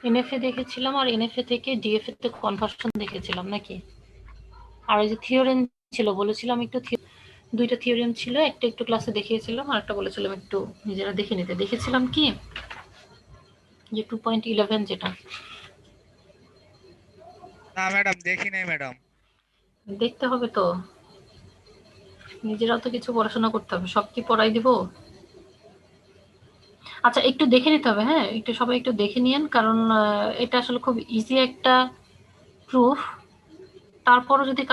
NFA দেখেছিলাম আর NFA থেকে DFA তে কনভার্সন দেখেছিলাম নাকি। আর ওই যে থিওরেম ছিল বলেছিলাম একটু, দুইটা থিওরেম ছিল, একটা একটু ক্লাসে দেখিয়েছিলাম আর একটা বলেছিলাম একটু নিজেরা দেখে নিতে। দেখেছিলাম কি যে 2.11 যেটা। না ম্যাডাম, দেখি নাই ম্যাডাম। দেখতে হবে তো, নিজেরাও তো কিছু পড়াশোনা করতে হবে, সব কি পড়াই দিব। আচ্ছা একটু দেখে নিতে হবে, হ্যাঁ একটু সবাই একটু দেখে নিয়েন, কারণ এটা আসলে খুব ইজি একটা প্রুফ। তারপরও যদি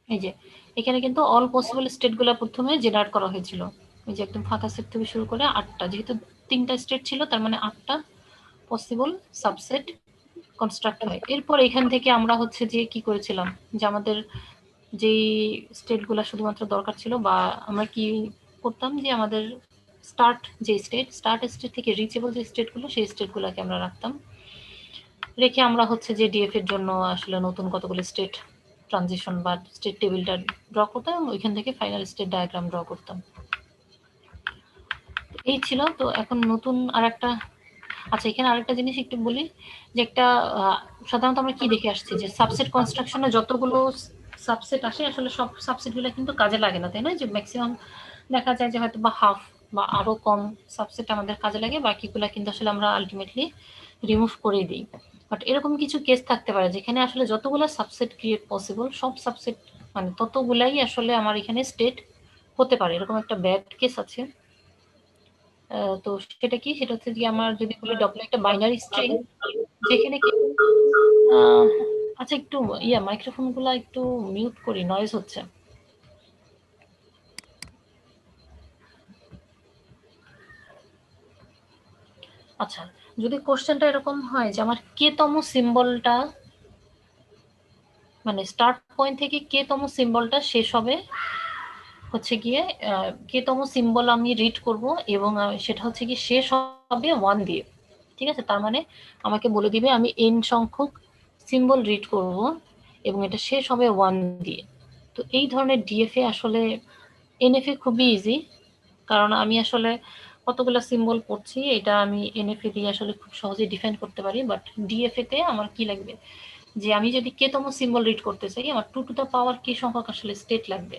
এই যে এখানে কিন্তু অল পসিবল স্টেটগুলো প্রথমে জেনারেট করা হয়েছিল। এই যে একদম ফাঁকা সেট থেকে শুরু করে 8টা, যেহেতু 3টা স্টেট ছিল তার মানে 8টা পসিবল সাবসেট কনস্ট্রাক্ট হয়। এরপর এখান থেকে আমরা হচ্ছে যে কি করেছিলাম, যে আমাদের যেই স্টেটগুলো শুধুমাত্র দরকার ছিল, বা আমরা কি করতাম যে আমাদের স্টার্ট স্টেট থেকে রিচেবল যে স্টেটগুলো, সেই স্টেটগুলোকে আমরা রাখতাম। রেখে আমরা হচ্ছে যে ডিএফ এর জন্য আসলে নতুন কতগুলো স্টেট ট্রানজিশন বা স্টেট টেবিলটা ড্র করতাম, ওইখান থেকে ফাইনাল স্টেট ডায়াগ্রাম ড্র করতাম। এই ছিল। তো এখন নতুন আর একটা, আচ্ছা এখানে আরেকটা জিনিস একটু বলি, যে একটা সাধারণত আমরা কি দেখে আসছি যে সাবসেট কনস্ট্রাকশনে যতগুলো সাবসেট আসে আসলে সব সাবসেটগুলো কিন্তু কাজে লাগে না, তাই না? যে ম্যাক্সিমাম দেখা যায় যে হয়তো বা হাফ বা আরো কম সাবসেট আমাদের কাজে লাগে, বাকিগুলো কিন্তু আসলে আমরা আলটিমেটলি রিমুভ করে দিই। বাট এরকম কিছু কেস থাকতে পারে যেখানে আসলে যতগুলো সাবসেট ক্রিয়েট পসিবল সব সাবসেট মানে ততগুলাই আসলে আমার এখানে স্টেট হতে পারে, এরকম একটা ব্যাড কেস আছে। তো সেটা কি, সেটা হচ্ছে যে আমার যদি বলি ডব্লিউ একটা বাইনারি স্ট্রিং, যেখানে কি আহ, আচ্ছা একটু মাইক্রোফোন গুলা একটু মিউট করি, নয়েজ হচ্ছে। আচ্ছা, যদি কোশ্চেনটা এরকম হয় যে আমার কে তম সিম্বলটা, মানে স্টার্ট পয়েন্ট থেকে কে তম সিম্বলটা শেষ হবে হচ্ছে গিয়ে কে তম সিম্বল আমি রিড করব, এবং সেটা হচ্ছে কি শেষ হবে 1 দিয়ে। ঠিক আছে, তার মানে আমাকে বলে দিবে আমি n সংখ্যক সিম্বল রিড করব এবং এটা শেষ হবে 1 দিয়ে। তো এই ধরনের ডিএফএ আসলে, এনএফএ খুবই ইজি, কারণ আমি আসলে কতগুলো সিম্বল পড়ছি এটা আমি এনএফএ দিয়ে আসলে খুব সহজেই ডিফাইন করতে পারি। বাট ডিএফএ তে আমার কি লাগবে, যে আমি যদি কে তম সিম্বল রিড করতে চাই আমার 2 টু দ্য পাওয়ার কে সংখ্যক আসলে স্টেট লাগবে।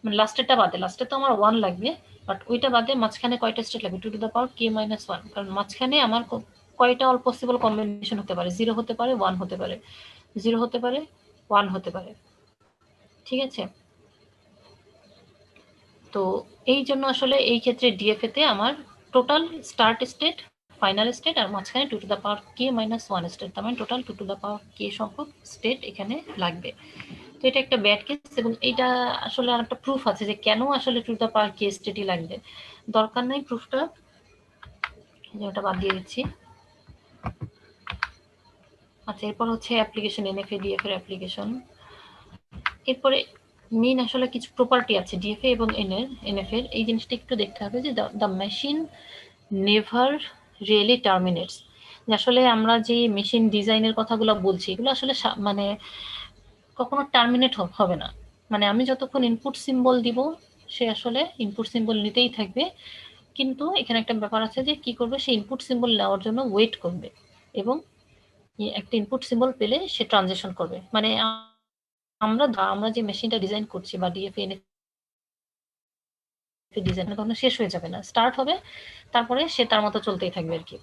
মানে লাস্টেরটা বাদে, লাস্টে তো আমার 1 লাগবে, বাট ওইটা বাদে মাঝখানে কয়টা স্টেট লাগবে, 2 to the power k minus 1, কারণ মাঝখানে আমার কয়টা অল পসিবল কম্বিনেশন হতে পারে, 0 হতে পারে, 1 হতে পারে, 0 হতে পারে, 1 হতে পারে। ঠিক আছে, তো এই জন্য আসলে এই ক্ষেত্রে ডিএফএ তে আমার total start state, final state আর মাঝখানে 2 to the power k minus 1 state, তার মানে total 2 to the power k সংখ্যক স্টেট এখানে লাগবে। তো এটা একটা ব্যাড কেস, এবং এটা আসলে আর একটা প্রুফ আছে যে কেন আসলে 2 টু দ্য পাওয়ার কে স্টেটই লাগবে। দরকার নেই প্রুফটা, ওটা বাদ দিয়ে দিচ্ছি। আচ্ছা এরপর হচ্ছে অ্যাপ্লিকেশন, এনএফএ ডিএফ এর অ্যাপ্লিকেশন। এরপরে মেইন আসলে কিছু প্রপার্টি আছে ডিএফএ এবং এনএফ এর, এই জিনিসটা একটু দেখতে হবে যে দ্য মেশিন নেভার রিয়েলি টার্মিনেটস। আসলে আমরা যে মেশিন ডিজাইনের কথাগুলো বলছি এগুলো আসলে মানে কখনো টার্মিনেট হবে না। মানে আমি যতক্ষণ ইনপুট সিম্বল দিব সে আসলে ইনপুট সিম্বল নিতেই থাকবে, কিন্তু এখানে একটা ব্যাপার আছে যে কি করবে, সে ইনপুট সিম্বল নেওয়ার জন্য ওয়েট করবে এবং একটা ইনপুট সিম্বল পেলে সে ট্রানজেকশন করবে। মানে আমরা আমরা যে মেশিনটা ডিজাইন করছি বা ডিএফএ ডিজাইন কখনো শেষ হয়ে যাবে না, স্টার্ট হবে, তারপরে সে তার মতো চলতেই থাকবে আর কি।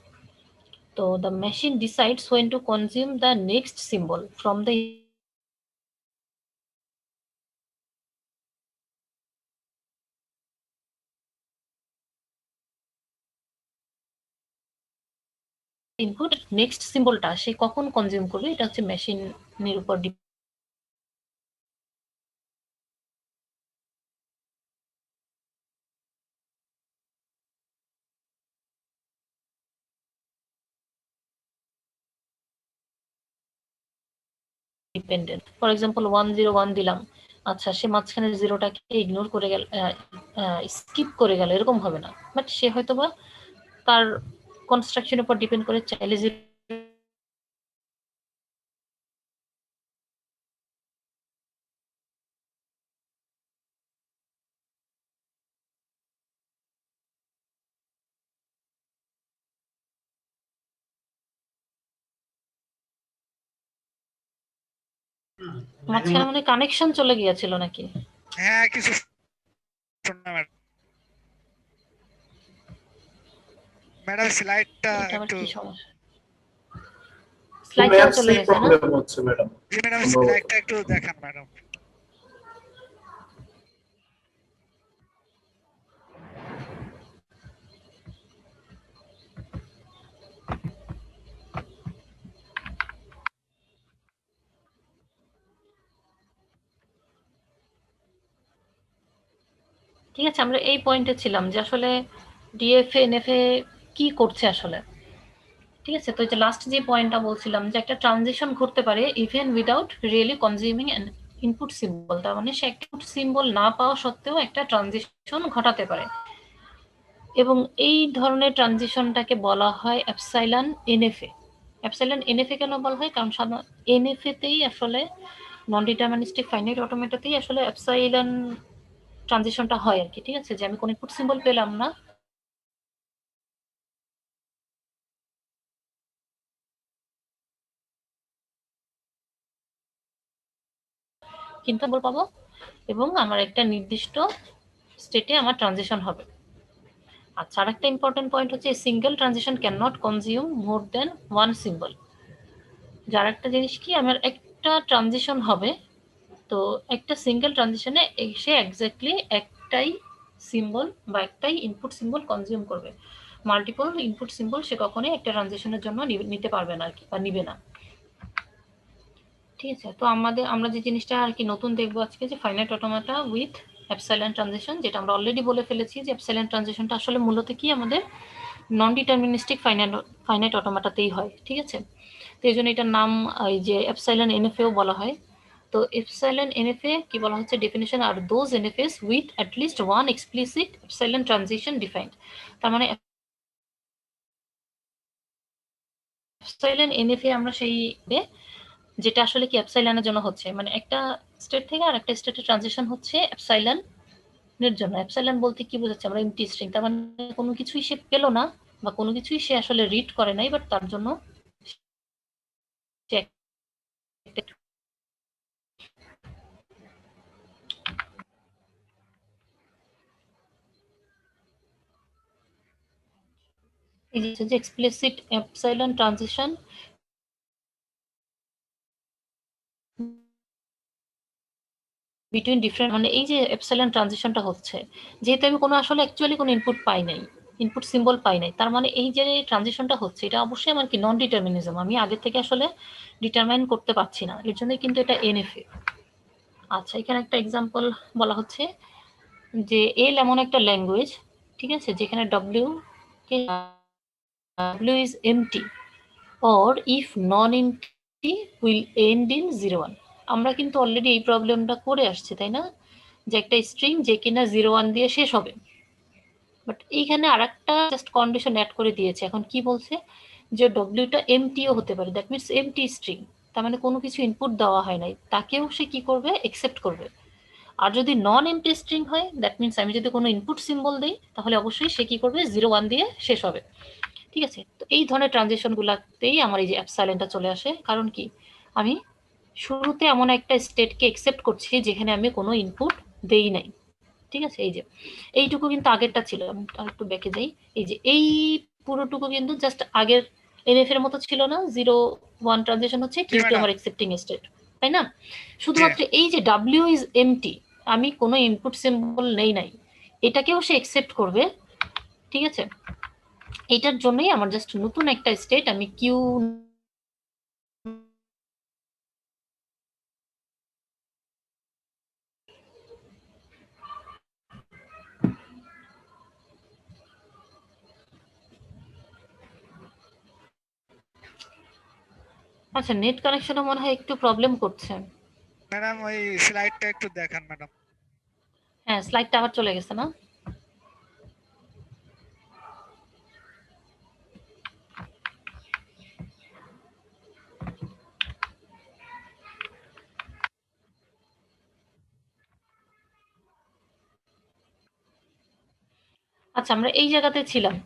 তো the machine decides when to consume the next symbol from the input, next সিম্বলটা সে কখন কনজিউম করবে এটা হচ্ছে মেশিনের উপর ডিপেন্ডেন্ট। ফর এক্সাম্পল 101 দিলাম, আচ্ছা সে মাঝখানে জিরোটাকে ইগনোর করে গেল, স্কিপ করে গেল, এরকম হবে না। বাট সে হয়তো বা তার কনস্ট্রাকশনের উপর ডিপেন্ড করে চাইলে যে মাঝখানে মানে কানেকশন চলে গিয়েছিল নাকি? হ্যাঁ কিছু শুনলাম ম্যাডাম, স্লাইডটা এটা আবার একটু। কি সমস্যা? স্লাইডটাও চলে গেছে না? প্রবলেম হচ্ছে ম্যাডাম। জি ম্যাডাম, স্লাইডটা একটু দেখান ম্যাডাম। ঠিক আছে, আমরা এই পয়েন্টে ছিলাম যে আসলে ডিএফএ এনএফএ কি করছে আসলে। ঠিক আছে, তো যে লাস্ট যে পয়েন্টটা বলছিলাম যে একটা ট্রানজিশন ঘটতে পারে even without really consuming an input symbol. তার মানে সে একটা ইনপুট সিম্বল না পাওয়া সত্ত্বেও একটা ট্রানজিশন ঘটাতে পারে, এবং এই ধরনের ট্রানজিশনটাকে বলা হয় অ্যাপসাইলন এনএফএ। অ্যাপসাইলন এনএফএ কেন বলা হয়? কারণ সাধারণত এনএফএতেই আসলে নন ডিটারমিনিস্টিক ফাইনাইট অটোমেটাতেই আসলে অ্যাপসাইলন ট্রানজিশনটা হয় আর কি। ঠিক আছে, যে আমি কোনো ইনপুট সিম্বল পেলাম না, কিন্তু সিম্বল পাবো এবং আমার একটা নির্দিষ্ট স্টেটে আমার ট্রানজিশন হবে। আচ্ছা, আরেকটা ইম্পর্টেন্ট পয়েন্ট হচ্ছে single transition can not consume more than one symbol. যার একটা জিনিস কি, আমার একটা ট্রানজিশন হবে, তো একটা সিঙ্গেল ট্রানজিশনে সে এক্স্যাক্টলি একটাই সিম্বল বা একটাই ইনপুট সিম্বল কনজিউম করবে। মাল্টিপল ইনপুট সিম্বল সে কখনোই একটা ট্রানজিশনের জন্য নিতে পারবে না আর কি, বা নিবে না। ঠিক আছে, তো আমরা যে জিনিসটা আর কি নতুন দেখবো আজকে, যে ফাইনাইট অটোমাটা উইথ অ্যাপসাইলন ট্রানজিশন, যেটা আমরা অলরেডি বলে ফেলেছি যে অ্যাপসাইলন ট্রানজিশনটা আসলে মূলত কি আমাদের নন ডিটারমিনিস্টিক ফাইনাইট অটোমাটাতেই হয়। ঠিক আছে, তো এই জন্য এটার নাম এই যে অ্যাপসাইলন এনএফএও বলা হয়। তো এপসাইলন এনএফএ কি বলা হচ্ছে, definition are those NFAs with at least one explicit epsilon transition defined. তার মানে এপসাইলন এনএফএ আমরা সেই যেটা আসলে কি এপসাইলনের জন্য হচ্ছে, মানে একটা স্টেট থেকে আর একটা স্টেটে ট্রানজিশন হচ্ছে এপসাইলনের জন্য। এপসাইলন বলতে কি বোঝাচ্ছে আমরা, এমটি স্ট্রিং। তার মানে কোনো কিছুই সে পেলো না বা কোনো কিছুই সে আসলে রিড করে নাই, বাট তার জন্য সে একটা এই যে explicit epsilon transition between different, মানে এই যে এপসাইলন ট্রানজিশনটা হচ্ছে, যেহেতু আমি কোনো আসলে অ্যাকচুয়ালি কোনো ইনপুট পাই নাই, ইনপুট সিম্বল পাই নাই, তার মানে এই যে ট্রানজিশনটা হচ্ছে এটা অবশ্যই আমার কি নন ডিটারমিনিজম, আমি আগে থেকে আসলে ডিটারমাইন করতে পারছি না, এর জন্যই কিন্তু এটা এনএফএ। আচ্ছা, এখানে একটা এক্সাম্পল বলা হচ্ছে যে এল এমন একটা ল্যাঙ্গুয়েজ, ঠিক আছে, যেখানে W is empty or if non-empty will end in 01। আমরা কিন্তু অলরেডি এই প্রবলেমটা করে আসছি, তাই না, যে একটা স্ট্রিং যে কিনা 01 দিয়ে শেষ হবে। বাট এইখানে আর একটা জাস্ট কন্ডিশন অ্যাড করে দিয়েছে। এখন কি বলছে, যে ডব্লিউটা এমটিও হতে পারে, দ্যাট মিনস এমটি স্ট্রিং, তার মানে কোনো কিছু ইনপুট দেওয়া হয় নাই, তাকেও সে কি করবে, একসেপ্ট করবে। আর যদি নন এমটি স্ট্রিং হয়, দ্যাট মিনস আমি যদি কোনো ইনপুট সিম্বল দিই, তাহলে অবশ্যই সে কি করবে, 01 দিয়ে শেষ হবে। ঠিক আছে, তো এই ধরনের ট্রানজেকশনগুলোতেই আমার এই যে অ্যাপসাইলেন্টটা চলে আসে। কারণ কি, আমি শুরুতে এমন একটা স্টেটকে একসেপ্ট করছি যেখানে আমি কোনো ইনপুট দেই নাই। ঠিক আছে, এই যে এইটুকু কিন্তু আগেরটা ছিল, আমি একটু ব্যাকে যাই, এই যে এই পুরোটুকু কিন্তু জাস্ট আগের এনএফ এর মতো ছিল না, 01 ট্রানজেকশন হচ্ছে, জি কিউতে ম্যাডাম। আমার একসেপ্টিং স্টেট, তাই না? জি শুধুমাত্র এই যে ডাব্লিউ ইজ এমটি, আমি কোনো ইনপুট সিম্বল নেই নাই, এটাকেও সে একসেপ্ট করবে। ঠিক আছে, এটার জন্যই আমার জাস্ট নতুন একটা স্টেট আমি কিউ আচ্ছা, নেট কানেকশনে মনে হয় একটু প্রবলেম করছে। ম্যাডাম ওই স্লাইডটা একটু দেখান ম্যাডাম। হ্যাঁ, স্লাইডটা আবার চলে গেছে না? আচ্ছা, আমরা এই জায়গাতে ছিলাম।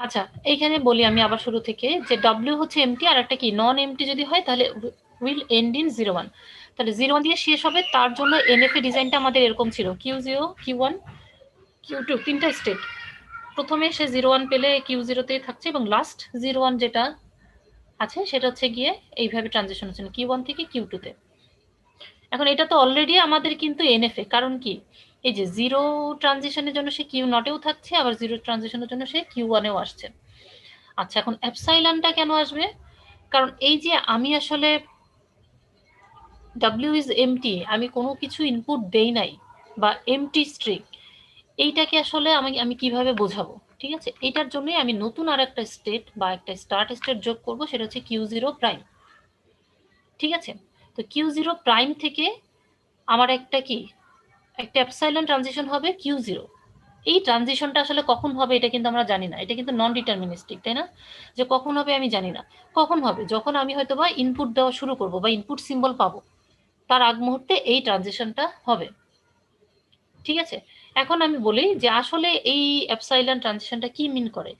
আচ্ছা, এইখানে বলি আমি আবার শুরু থেকে যে ডব্লিউ হচ্ছে এমটি আর একটা কি নন এমটি যদি হয় তাহলে উইল এন্ড ইন 01। তাহলে 01 দিয়ে শেষ হবে, তার জন্য এনএফএ ডিজাইনটা আমাদের এরকম ছিল Q0 Q1 Q2 তিনটা স্টেট। প্রথমে সে 01 পেলে Q0 তেই থাকছে এবং লাস্ট 01 যেটা আছে সেটা হচ্ছে গিয়ে এইভাবে ট্রানজিশন হচ্ছে Q1 থেকে Q2 তে। এখন এটা তো অলরেডি আমাদের কিন্তু এনএফএ, কারণ কি এই যে জিরো ট্রানজিশনের জন্য সে কিউ নটেও থাকছে, আবার জিরো ট্রানজিশনের জন্য সে Q1-এও আসছে। আচ্ছা, এখন অ্যাপসাইলনটা কেন আসবে? কারণ এই যে আমি আসলে ডাব্লিউ ইজ এমটি, আমি কোনো কিছু ইনপুট দেই নাই বা এমটি স্ট্রিং, এইটাকে আসলে আমি আমি কিভাবে বোঝাবো? ঠিক আছে, এটার জন্যই আমি নতুন আর একটা স্টেট বা একটা স্টার্ট স্টেট যোগ করব, সেটা হচ্ছে Q0 প্রাইম। ঠিক আছে, তো Q0 প্রাইম থেকে আমার একটা কি একটা অ্যাপসাইলন ট্রানজিশন হবে Q0। এই ট্রানজিশনটা আসলে কখন হবে এটা কিন্তু আমরা জানি না, এটা কিন্তু নন ডিটারমিনিস্টিক, তাই না? যে কখন হবে আমি জানি না। কখন হবে? যখন আমি হয়তো বা ইনপুট দেওয়া শুরু করব বা ইনপুট সিম্বল পাবো, তার আগ মুহূর্তে এই ট্রানজিশনটা হবে। ঠিক আছে, এখন আমি বলি যে আসলে এই অ্যাপসাইলন ট্রানজিশনটা কি মিন করে।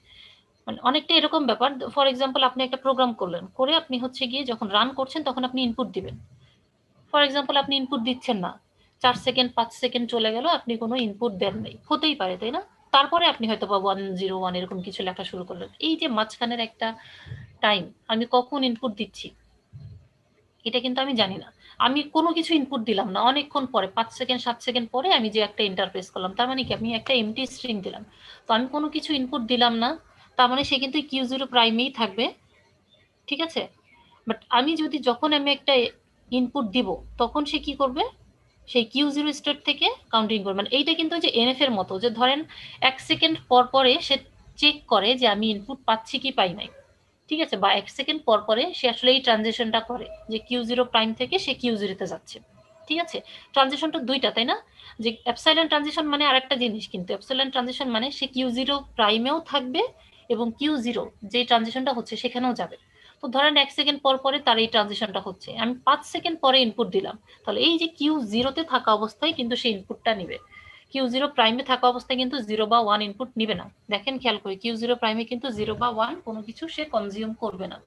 মানে অনেকটা এরকম ব্যাপার, ফর এক্সাম্পল আপনি একটা প্রোগ্রাম করলেন, করে আপনি হচ্ছে গিয়ে যখন রান করছেন তখন আপনি ইনপুট দিবেন। ফর এক্সাম্পল আপনি ইনপুট দিচ্ছেন না, 4 সেকেন্ড 5 সেকেন্ড চলে গেল, আপনি কোনো ইনপুট দেন নাই, হতেই পারে তাই না? তারপরে আপনি হয়তো বা 101 এরকম কিছু লেখা শুরু করলেন। এই যে মাঝখানের একটা টাইম, আমি কখন ইনপুট দিচ্ছি এটা কিন্তু আমি জানি না। আমি কোনো কিছু ইনপুট দিলাম না, অনেকক্ষণ পরে 5 সেকেন্ড 7 সেকেন্ড পরে আমি যে একটা ইন্টারফেস করলাম, তার মানে কি আমি একটা এমটি স্ট্রিং দিলাম। তো আমি কোনো কিছু ইনপুট দিলাম না, তার মানে সে কিন্তু Q0 প্রাইমেই থাকবে। ঠিক আছে, বাট আমি যদি যখন আমি একটা ইনপুট দিব তখন সে কি করবে? সেই Q0 স্টেট থেকে কাউন্টিং করবে। মানে এইটা কিন্তু যে এনএফ এর মতো, যে ধরেন 1 সেকেন্ড পর পরে সে চেক করে যে আমি ইনপুট পাচ্ছি কি পাই নাই। ঠিক আছে, বা 1 সেকেন্ড পর পরে সে আসলে এই ট্রানজেকশনটা করে যে Q0 প্রাইম থেকে সে Q0 তে যাচ্ছে। ঠিক আছে, ট্রানজেকশনটা দুইটা তাই না? যে অ্যাপসাইলন ট্রানজিশন মানে আরেকটা জিনিস, কিন্তু অ্যাপসাইলন ট্রানজিশন মানে সে Q0 প্রাইমেও থাকবে এবং Q0 যে ট্রানজিশনটা হচ্ছে সেখানেও যাবে। তো ধরেন 1 সেকেন্ড পর পরে তার এই ট্রানজিশনটা হচ্ছে, আমি 5 সেকেন্ড পরে ইনপুট দিলাম, তাহলে এই যে Q0 তে থাকা অবস্থায় কিন্তু সে ইনপুটটা নিবে। Q0 প্রাইমে থাকা অবস্থায় কিন্তু 0 বা 1 ইনপুট নিবে না। দেখেন খেয়াল করে, Q0 প্রাইমে কিন্তু 0 বা 1 কোনো কিছু সে কনজিউম করবে না।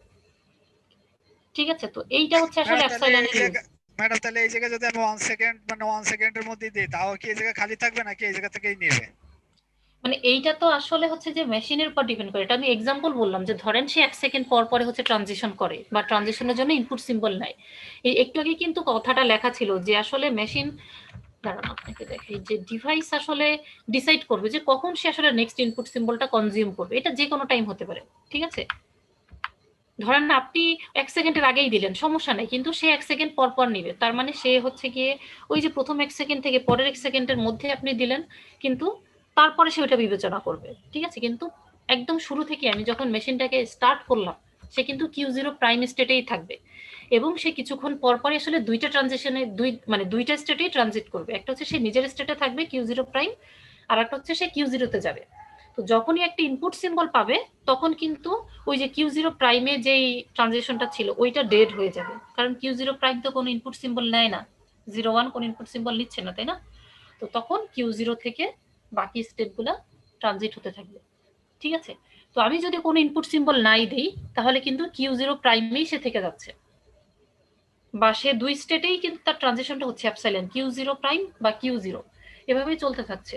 ঠিক আছে, তো এইটা হচ্ছে আসলে ম্যাডাম তাহলে এই অ্যাপসাইলনের ইউজ। জায়গা ম্যাডাম তাহলে এই জায়গায় যদি আমি 1 সেকেন্ড মানে 1 সেকেন্ডের মধ্যে দিই তাও কি এই জায়গা খালি থাকবে নাকি এই জায়গা থেকেই নেবে? মানে এইটা তো আসলে হচ্ছে যে মেশিনের উপর ডিপেন্ড করে। এটা আমি এক্সাম্পল বললাম যে ধরেন সে 1 সেকেন্ড পর পরে হচ্ছে ট্রানজিশন করে বা ট্রানজিশনের জন্য ইনপুট সিম্বল নেয়। এই একটু আগে কিন্তু কথাটা লেখা ছিল যে আসলে মেশিন, দাঁড়ান আপনাকে দেখাই, যে ডিভাইস আসলে ডিসাইড করবে যে কখন সে আসলে নেক্সট ইনপুট সিম্বলটা কনজিউম করবে। এটা যে কোনো টাইম হতে পারে। ঠিক আছে, ধরেন আপনি 1 সেকেন্ডের আগেই দিলেন, সমস্যা নেই, কিন্তু সে 1 সেকেন্ড পর পর নিবে। তার মানে সে হচ্ছে গিয়ে ওই যে প্রথম 1 সেকেন্ড থেকে পরের 1 সেকেন্ডের মধ্যে আপনি দিলেন, কিন্তু তারপরে সে ওটা বিবেচনা করবে। ঠিক আছে, কিন্তু একদম শুরু থেকে আমি যখন মেশিনটাকে স্টার্ট করলাম, সে কিন্তু Q0 প্রাইম স্টেটেই থাকবে এবং সে কিছুক্ষণ পর পরই আসলে দুইটা ট্রানজিশনে মানে দুইটা স্টেটেই ট্রানজিট করবে। একটা হচ্ছে সে নিজের স্টেটে থাকবে Q0 প্রাইম, আর একটা হচ্ছে সে Q0 তে যাবে। তো যখনই একটা ইনপুট সিম্বল পাবে তখন কিন্তু ওই যে Q0 প্রাইমে যেই ট্রানজেকশনটা ছিল ওইটা ডেড হয়ে যাবে, কারণ Q0 প্রাইম তো কোনো ইনপুট সিম্বল নেয় না, 01 কোনো ইনপুট সিম্বল নিচ্ছে না, তাই না? তো তখন Q0 থেকে বাকি স্টেটগুলো ট্রানজিট হতে থাকবে। ঠিক আছে, তো আমি যদি কোনো ইনপুট সিম্বল নাই দিই তাহলে কিন্তু Q0 প্রাইমেই সে থেকে যাচ্ছে, বা সে দুই স্টেটেই কিন্তু তার ট্রানজিশনটা হচ্ছে অ্যাপসাইলন Q0 প্রাইম বা Q0, এভাবেই চলতে থাকছে।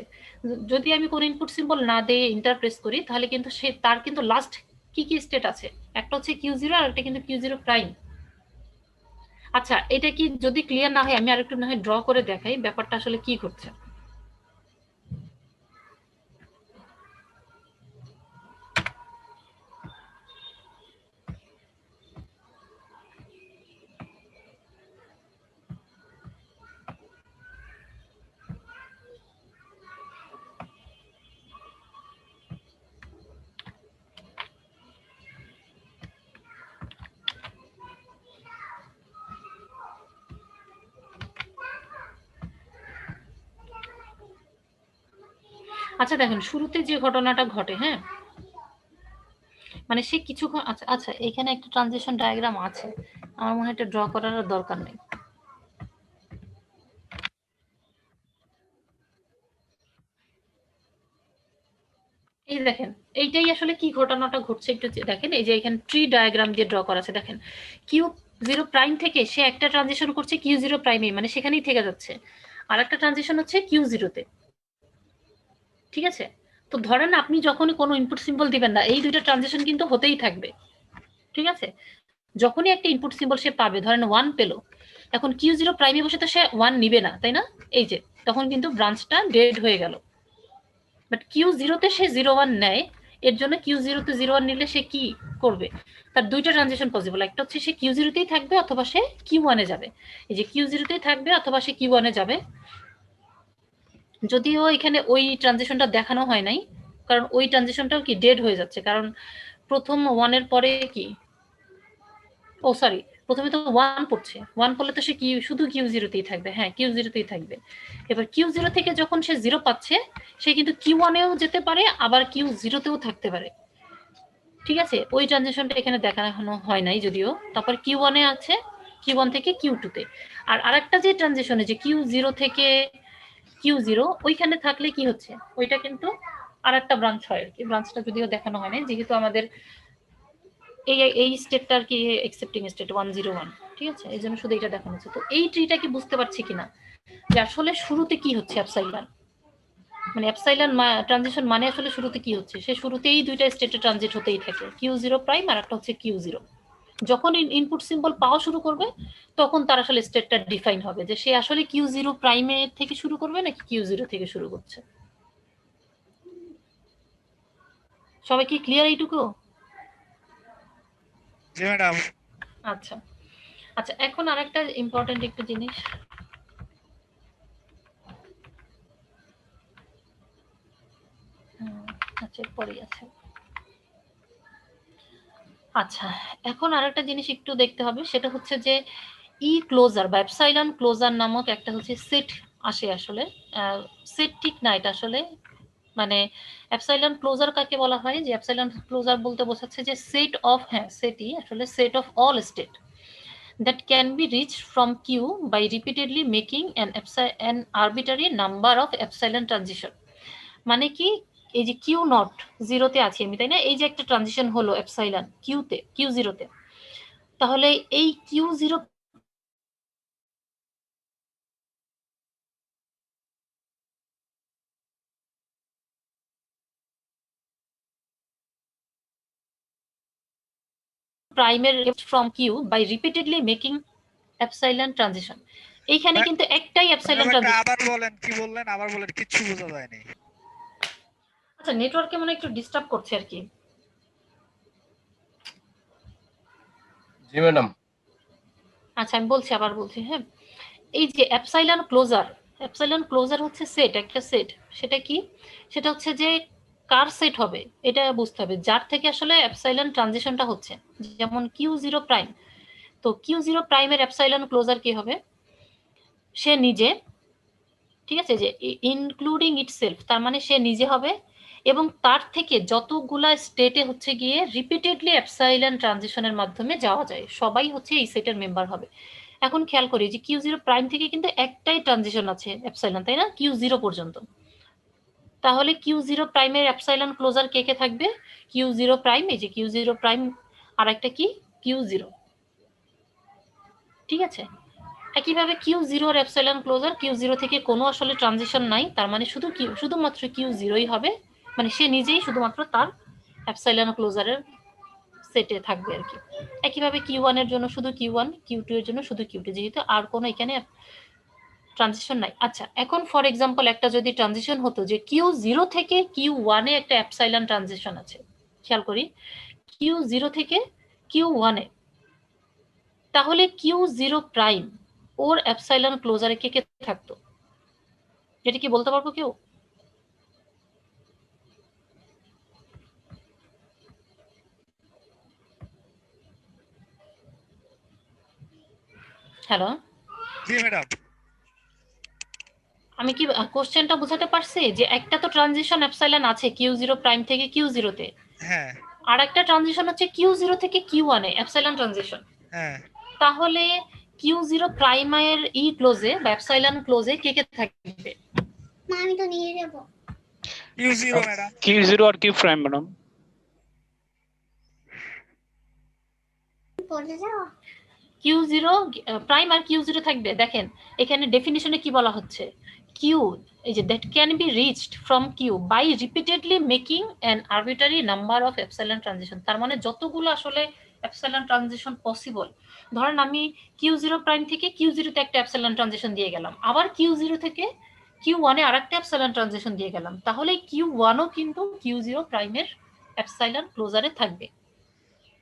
যদি আমি কোনো ইনপুট সিম্বল না দিয়ে ইন্টারপ্রেস করি তাহলে কিন্তু সে তার কিন্তু লাস্ট কি কি স্টেট আছে, একটা হচ্ছে Q0 আর একটা কিন্তু Q0 প্রাইম। আচ্ছা, এটা কি যদি ক্লিয়ার না হয় আমি আরেকটু না হয় ড্র করে দেখাই ব্যাপারটা আসলে কি ঘটছে। আচ্ছা দেখেন শুরুতে যে ঘটনাটা ঘটে, হ্যাঁ, মানে সে কিছুক্ষণ, আচ্ছা আচ্ছা এখানে একটা ট্রানজিশন ডায়াগ্রাম আছে, আমার মনে হয় এটা ড্র করার দরকার নেই। এই দেখেন এইটাই আসলে কি ঘটনাটা ঘটছে একটু দেখেন, এই যে এখানে ট্রি ডায়াগ্রাম দিয়ে ড্র করা আছে, দেখেন কিউ জিরো প্রাইম থেকে সে একটা ট্রানজিশন করছে কিউ জিরো প্রাইমে, মানে সেখানেই থেকে যাচ্ছে, আর একটা ট্রানজিশন হচ্ছে কিউ জিরোতে, ঠিক আছে। তো ধরেন আপনি যখনই কোনো ইনপুট সিম্বল দিবেন না, এই দুইটা ট্রানজিশন কিন্তু হতেই থাকবে, ঠিক আছে। যখনই একটা ইনপুট সিম্বল সে পাবে, ধরেন ওয়ান পেলো, এখন কিউ জিরো প্রাইমে বসে তো সে ওয়ান নিবে না, তাই না? এই যে তখন কিন্তু ব্রাঞ্চটা ডেড হয়ে গেল। বাট কিউ জিরোতে সে জিরো ওয়ান নেয়, এর জন্য কিউ জিরোতে জিরো ওয়ান নিলে সে কি করবে? তার দুইটা ট্রানজিশন পসিবল, একটা হচ্ছে সে কিউ জিরোতেই থাকবে অথবা সে কিউ ওয়ানে যাবে। এই যে কিউ জিরোতেই থাকবে অথবা সে কিউ ওয়ানে যাবে, যদিও এখানে ওই ট্রানজিশনটা দেখানো হয় নাই, কারণ ওই ট্রানজিশনটাও কি ডেড হয়ে যাচ্ছে, কারণ প্রথম ওয়ানের পরে কি, ও সরি, প্রথমে তো ওয়ান পড়ছে, ওয়ান পড়লে তো সে কিউ শুধু কিউ জিরোতেই থাকবে, হ্যাঁ কিউ জিরোতেই থাকবে। এবার কিউ জিরো থেকে যখন সে জিরো পাচ্ছে, সে কিন্তু কিউ ওয়ানেও যেতে পারে আবার কিউ জিরোতেও থাকতে পারে, ঠিক আছে। ওই ট্রানজিশনটা এখানে দেখানো হয় নাই যদিও। তারপর কিউ ওয়ানে আছে, কিউ ওয়ান থেকে কিউ টুতে। আর আরেকটা যে ট্রানজিশনে যে কিউ জিরো থেকে কিউ জিরো, ওইখানে থাকলে কি হচ্ছে, ওইটা কিন্তু আর একটা ব্রাঞ্চ হয় আর কি, ব্রাঞ্চটা যদিও দেখানো হয় না যেহেতু আমাদের এই স্টেটটা আর কি এক্সেপ্টিং স্টেট 101, ঠিক আছে, এই জন্য শুধু এটা দেখানো হচ্ছে। তো এই ট্রিটা কি বুঝতে পারছি কিনা যে আসলে শুরুতে কি হচ্ছে অ্যাপসাইলান, মানে অ্যাপসাইলান ট্রানজিশন মানে আসলে শুরুতে কি হচ্ছে, সে শুরুতেই দুইটা স্টেটে ট্রানজিট হতেই থাকে, কিউ জিরো প্রাইম আর একটা হচ্ছে কিউ জিরো। যখন ইনপুট সিম্বল পাওয়া শুরু করবে তখন তার আসলে স্টেটটা ডিফাইন হবে যে সে আসলে কিউ জিরো প্রাইমে থেকে শুরু করবে নাকি কিউ জিরো থেকে শুরু করছে। সবাই কি ক্লিয়ার এইটুকু? জি ম্যাডাম। আচ্ছা আচ্ছা, এখন আরেকটা ইম্পর্টেন্ট একটা জিনিস, আচ্ছা পরেই আছে। আচ্ছা এখন আরেকটা জিনিস একটু দেখতে হবে, সেটা হচ্ছে যে ই ক্লোজার বা অ্যাপসাইলন ক্লোজার নামক একটা হচ্ছে সেট আসে আসলে। সেট ঠিক না এটা আসলে, মানে অ্যাপসাইলন ক্লোজার কাকে বলা হয়, যে অ্যাপসাইলন ক্লোজার বলতে বোঝাচ্ছে যে সেট অফ, হ্যাঁ সেটই আসলে set of all state that can be reached from Q by repeatedly making an arbitrary number of epsilon transition। মানে কি, এই যে কিউ নট জিরোতে আছি আমি, তাই না, এই যে একটা ট্রানজিশন হলো এপসাইলন কিউতে কিউ জিরোতে, তাহলে এই কিউ জিরো প্রাইমের from Q by repeatedly making epsilon transition, এইখানে কিন্তু একটাই এপসাইলন ম্যাডাম একটা ট্রানজিশন। আবার বলেন, কি বললেন আবার বলেন, কিচ্ছু বোঝা যায়নি। আচ্ছা নেটওয়ার্কে মনে একটু ডিস্টার্ব করছে আর কি। জি ম্যাডাম। আচ্ছা আমি বলছি, আবার বলছি, হ্যাঁ। এই যে অ্যাপসাইলন ক্লোজার, অ্যাপসাইলন ক্লোজার হচ্ছে সেট, একটা সেট, সেটা কি, সেটা হচ্ছে যে কার সেট হবে এটা বুঝতে হবে, যার থেকে আসলে অ্যাপসাইলন ট্রানজিশনটা হচ্ছে, যেমন কিউ জিরো প্রাইম, তো কিউ জিরো প্রাইমের অ্যাপসাইলন ক্লোজার কি হবে, সে নিজে, ঠিক আছে, যে ইনক্লুডিং ইটসেলফ, তার মানে সে নিজে হবে, এবং তার থেকে যতগুলা স্টেটে হচ্ছে গিয়ে রিপিটেডলি অ্যাপসাইলন ট্রানজিশনের মাধ্যমে যাওয়া যায়, সবাই হচ্ছে এই সেটের মেম্বার হবে। এখন খেয়াল করি যে কিউ জিরো প্রাইম থেকে কিন্তু একটাই ট্রানজিশন আছে অ্যাপসাইলন, তাই না, কিউ জিরো পর্যন্ত। তাহলে কিউ জিরো প্রাইমের অ্যাপসাইলন ক্লোজার কে কে থাকবে, কিউ জিরো প্রাইম, এই যে কিউ জিরো প্রাইম, আর একটা কি কিউ জিরো, ঠিক আছে। একইভাবে কিউ জিরোর অ্যাপসাইলন ক্লোজার, কিউ জিরো থেকে কোনো আসলে ট্রানজিশন নাই, তার মানে শুধু কিউ, শুধুমাত্র কিউ জিরোই হবে, মানে সে নিজেই শুধুমাত্র তার অ্যাপসাইলন ক্লোজারের সেটে থাকবে আর কি। একইভাবে কিউ ওয়ানের জন্য শুধু কিউ ওয়ান, কিউ টু এর জন্য শুধু কিউ টু, যেহেতু আর কোনো এখানে ট্রানজিশন নাই। আচ্ছা এখন ফর এক্সাম্পল একটা যদি ট্রানজিশন হতো যে কিউ জিরো থেকে কিউ ওয়ানে একটা অ্যাপসাইলন ট্রানজিশন আছে, খেয়াল করি কিউ জিরো থেকে কিউ ওয়ানে, তাহলে কিউ জিরো প্রাইম ওর অ্যাপসাইলন ক্লোজারে কে কে থাকতো, যেটা কি বলতে পারবো কেউ? হ্যালো, জি ম্যাডাম। আমি কি কোশ্চেনটা বোঝাতে পারছি যে একটা তো ট্রানজিশন এপসাইলন আছে কিউ0 প্রাইম থেকে কিউ0 তে, হ্যাঁ আর একটা ট্রানজিশন হচ্ছে কিউ0 থেকে কিউ1 এ এপসাইলন ট্রানজিশন। হ্যাঁ। তাহলে কিউ0 প্রাইমের ক্লোজে বা এপসাইলন ক্লোজে কে কে থাকবে? আমি তো নিয়ে যাব Q0 ম্যাডাম। Q0 और Q prime मैडम। পড়ে যাও। কিউ0 প্রাইম আর কিউ0 থাকবে। দেখেন এখানে ডেফিনিশনে কি বলা হচ্ছে, কিউ এই যে that can be reached from Q by repeatedly making an arbitrary number of epsilon transition. তার মানে যতগুলো আসলে এপসাইলন ট্রানজিশন পসিবল, ধরেন আমি কিউ0 প্রাইম থেকে কিউ0 তে একটা এপসাইলন ট্রানজিশন দিয়ে গেলাম, আবার কিউ0 থেকে কিউ1 এ আরেকটা এপসাইলন ট্রানজিশন দিয়ে গেলাম, তাহলে কিউ1ও কিন্তু কিউ0 প্রাইমের এপসাইলন ক্লোজারে থাকবে।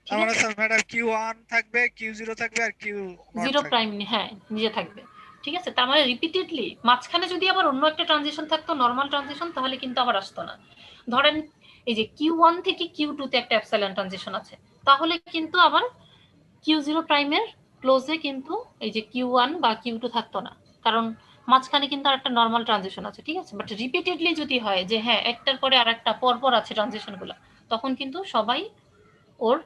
ঠিক আমরা আছে, স্যার ম্যাডাম Q1 থাকবে, Q0 থাকবে আর Q0 জিরো থাকবে। প্রাইম হ্যাঁ নিজে থাকবে। ঠিক আছে, তার মানে রিপিটেডলি মাঝখানে যদি আবার অন্য একটা ট্রানজিশন থাকতো নর্মাল ট্রানজিশন, তাহলে কিন্তু আবার আসতো না। ধরেন এই যে কিউ1 থেকে কিউ2 তে একটা এপসাইলন ট্রানজিশন আছে, তাহলে কিন্তু আবার কিউ0 প্রাইমের ক্লোজে কিন্তু এই যে কিউ1 বা কিউ2 থাকতো না, কারণ মাঝখানে কিন্তু আর একটা নর্মাল ট্রানজিশন আছে। ঠিক আছে, বাট রিপিটেডলি যদি হয় যে হ্যাঁ একটার পরে আর একটা পরপর আছে ট্রানজিশনগুলো, তখন কিন্তু সবাই ওর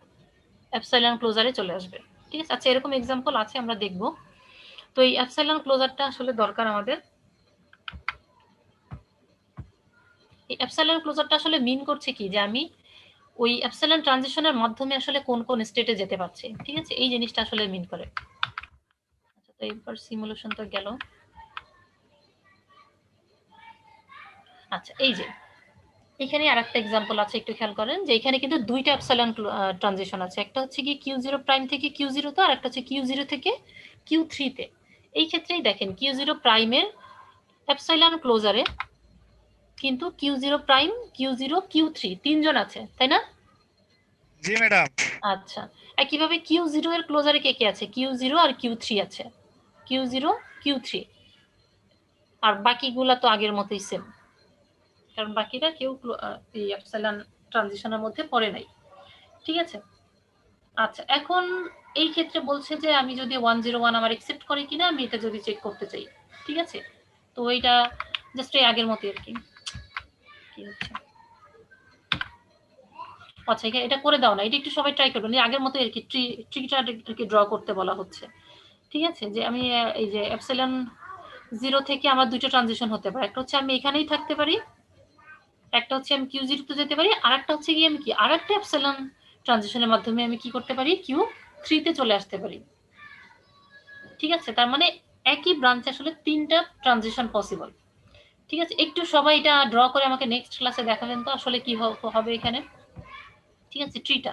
এপসাইলন ক্লোজারে চলে আসবে। ঠিক আছে, আচ্ছা এরকম এক্সাম্পল আছে আমরা দেখব। তো এই এপসাইলন ক্লোজারটা আসলে দরকার আমাদের। এই এপসাইলন ক্লোজারটা আসলে মিন করছে কি, যে আমি ওই এপসাইলন ট্রানজিশনের মাধ্যমে আসলে কোন কোন স্টেটে যেতে পারছি। ঠিক আছে, এই জিনিসটা আসলে মিন করে। আচ্ছা তো এবার সিমুলেশন তো গেল। আচ্ছা এই যে এখানে আরেকটা এক্সাম্পল আছে, একটু খেয়াল করেন যে এখানে কিন্তু দুইটা এপসাইলন ট্রানজিশন আছে, একটা হচ্ছে কি কিউ0 প্রাইম থেকে কিউ0 তে, আর একটা হচ্ছে কিউ0 থেকে কিউ3 তে। এই ক্ষেত্রেই দেখেন কিউ0 প্রাইমের এপসাইলন ক্লোজারে কিন্তু কিউ0 প্রাইম কিউ0 কিউ3 তিনজন আছে, তাই না? জি ম্যাডাম। আচ্ছা, একইভাবে কিউ0 এর ক্লোজারে কে কে আছে, কিউ0 আর কিউ3 আছে, কিউ0 কিউ3, আর বাকিগুলা তো আগের মতোই সেম, কারণ বাকিরা কেউ এই এপসাইলন ট্রানজিশনের মধ্যে পড়ে নাই। ঠিক আছে, আচ্ছা এখন এই ক্ষেত্রে বলছে যে আমি যদি 101 আমার অ্যাকসেপ্ট করে কিনা আমি এটা যদি চেক করতে চাই। ঠিক আছে, তো এটা জাস্ট এই আগের মতোই আর কি। কি হচ্ছে, আচ্ছা এটা করে দাও না, এটা একটু সবাই ট্রাই করবেন, আগের মতো আর কি ট্রিটা আর কি ড্র করতে বলা হচ্ছে। ঠিক আছে, যে আমি এই যে এপসাইলন 0 থেকে আমার দুটো ট্রানজিশন হতে পারে, একটা হচ্ছে আমি এখানেই থাকতে পারি, একটা হচ্ছে আমি কিউ0 তে যেতে পারি, আর একটা হচ্ছে কি আমি কি আর একটা এপসাইলন ট্রানজিশনের মাধ্যমে আমি কি করতে পারি, কিউ3 তে চলে আসতে পারি। ঠিক আছে, তার মানে একই ব্রাঞ্চে আসলে তিনটা ট্রানজিশন পসিবল। ঠিক আছে, একটু সবাই এটা ড্র করে আমাকে নেক্সট ক্লাসে দেখাবেন তো আসলে কি হবে এখানে। ঠিক আছে, ট্রিটা।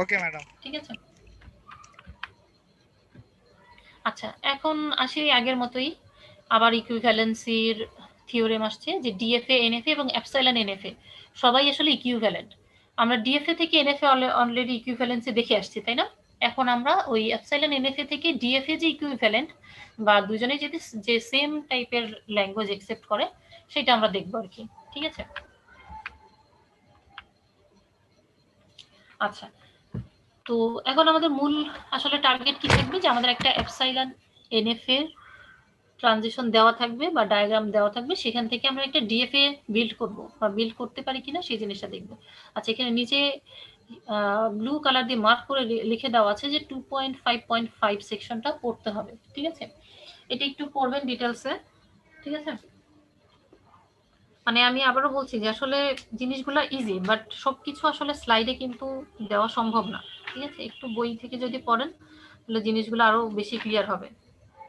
Okay madam. ঠিক আছে, আচ্ছা এখন আসি আগের মতোই, আবার ইকুইভ্যালেন্সির থিওরেম আসছে যে ডিএফএ এনএফএ এবং এপসাইলন এনএফএ সবাই আসলে ইকুইভ্যালেন্ট। আমরা ডিএফএ থেকে এনএফএ অলরেডি ইকুইভ্যালেন্সি দেখে আসছি, তাই না? এখন আমরা ওই এপসাইলন এনএফএ থেকে ডিএফএ যে ইকুইভ্যালেন্ট বা দুজনে যদি যে সেম টাইপের ল্যাঙ্গুয়েজ একসেপ্ট করে সেটা আমরা দেখবো আর কি। ঠিক আছে, আচ্ছা তো এখন আমাদের মূল আসলে টার্গেট কি থাকবে, যে আমাদের একটা এপসাইলন এনএফএ ট্রানজিশন দেওয়া থাকবে বা ডায়াগ্রাম দেওয়া থাকবে, সেখান থেকে আমরা একটা ডিএফএ বিল্ড করব বা বিল্ড করতে পারি কিনা সেই জিনিসটা দেখব। আচ্ছা এখানে নিচে ব্লু কালার দিয়ে মার্ক করে লিখে দেওয়া আছে যে 2.5.5 সেকশনটা পড়তে হবে। ঠিক আছে, এটা একটু পড়বেন ডিটেলসে। ঠিক আছে, মানে আমি আবারও বলছি যে আসলে জিনিসগুলো ইজি, বাট সবকিছু আসলে স্লাইডে কিন্তু দেওয়া সম্ভব না। ঠিক আছে, একটু বই থেকে যদি পড়েন তাহলে জিনিসগুলো আরো বেশি ক্লিয়ার হবে।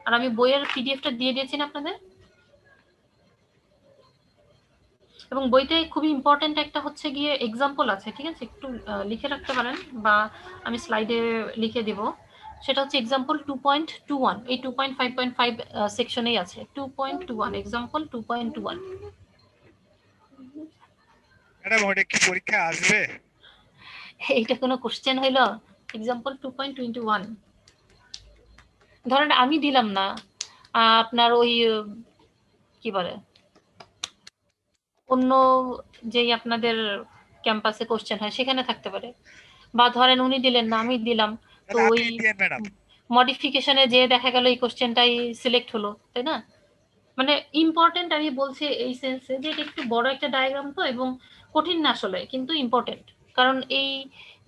আর আমি বইয়ের পিডিএফটা দিয়ে দিয়েছি না আপনাদের, এবং বইতে খুবই ইম্পর্টেন্ট একটা হচ্ছে গিয়ে এক্সাম্পল আছে। ঠিক আছে, একটু লিখে রাখতে পারেন বা আমি স্লাইডে লিখে দিব। সেটা হচ্ছে এক্সাম্পল 2.21, এই 2.5.5 সেকশনেই আছে 2.21 এক্সাম্পল 2.21। ম্যাডাম ওটা কি পরীক্ষা আসবে? এইটা কোনো কোশ্চেন হইলো? এক্সাম্পল 2.21 ধরেন আমি দিলাম না, আপনার ওই কি বলে অন্য যেই আপনাদের ক্যাম্পাসে কোশ্চেন হয় সেখানে থাকতে পারে, বা ধরেন উনি দিলেন না আমি দিলাম, তো তাহলে ওই আপনি দিয়েন ম্যাডাম। মডিফিকেশনে যে দেখা গেল এই কোশ্চেনটাই সিলেক্ট হলো, তাই না? মানে ইম্পর্টেন্ট আমি বলছি এই সেন্সে যে এটা একটু বড় একটা ডায়াগ্রাম তো, এবং কঠিন না আসলে, কিন্তু ইম্পর্টেন্ট। কারণ এই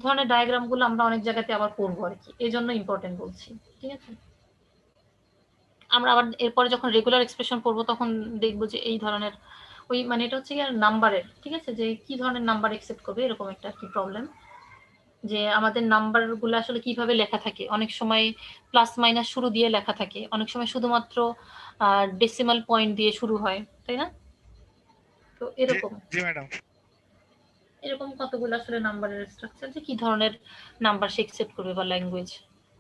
ধরনের ডায়াগ্রামগুলো আমরা অনেক জায়গাতে আবার পড়বো আর কি, এই জন্য ইম্পর্টেন্ট বলছি। ঠিক আছে, আমরা আবার এরপরে যখন রেগুলার এক্সপ্রেশন পড়বো তখন দেখবো যে এই ধরনের ওই মানে এটা হচ্ছে নাম্বারের, ঠিক আছে, যে কি ধরনের নাম্বার একসেপ্ট করবে এরকম একটা কি প্রবলেম, যে আমাদের নাম্বারগুলো আসলে কিভাবে লেখা থাকে। অনেক সময় প্লাস মাইনাস শুরু দিয়ে লেখা থাকে, অনেক সময় শুধুমাত্র ডেসিমাল পয়েন্ট দিয়ে শুরু হয়, তাই না? তো এরকম জি ম্যাডাম। এরকম কতগুলো আসলে নাম্বারের স্ট্রাকচার, যে কি ধরনের নাম্বার সে একসেপ্ট করবে বা ল্যাঙ্গুয়েজ